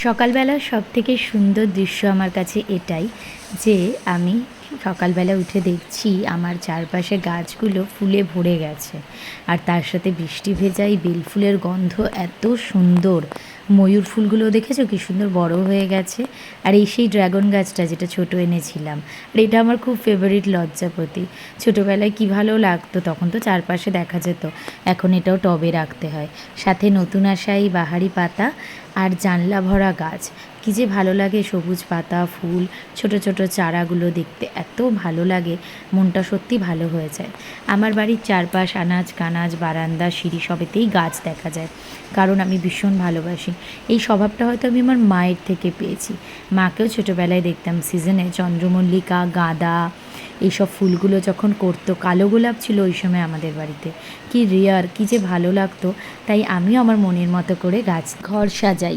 সকালবেলার সবথেকে সুন্দর দৃশ্য আমার কাছে এটাই যে আমি সকালবেলা উঠে দেখছি আমার চারপাশে গাছগুলো ফুলে ভরে গেছে, আর তার সাথে বৃষ্টি ভেজা এই বেলফুলের গন্ধ এত সুন্দর। ময়ূর ফুলগুলো দেখেছো কি সুন্দর বড় হয়ে গেছে। আর এই সেই ড্রাগন গাছটা যেটা ছোট এনেছিলাম, আর এটা আমার খুব ফেভারিট লজ্জাপতি। ছোটোবেলায় কী ভালো লাগতো, তখন তো চারপাশে দেখা যেত, এখন এটাও টবে রাখতে হয়। সাথে নতুন আসা এই বাহারি পাতা আর জানলা ভরা গাছ, কী যে ভালো লাগে। সবুজ পাতা, ফুল, ছোট ছোট চারাগুলো দেখতে এত ভালো লাগে, মনটা সত্যি ভালো হয়ে যায়। আমার বাড়ির চারপাশ, আনাজ কানাজ, বারান্দা, সিঁড়ি সবেতেই গাছ দেখা যায়, কারণ আমি ভীষণ ভালোবাসি। এই স্বভাবটা হয়তো আমি আমার মায়ের থেকে পেয়েছি। মাকেও ছোটোবেলায় দেখতাম সিজনে চন্দ্রমল্লিকা, গাঁদা, এইসব ফুলগুলো যখন করতো। কালো গোলাপ ছিল ওই সময় আমাদের বাড়িতে, কি রেয়ার, কী যে ভালো লাগতো। তাই আমিও আমার মনের মতো করে ঘর সাজাই।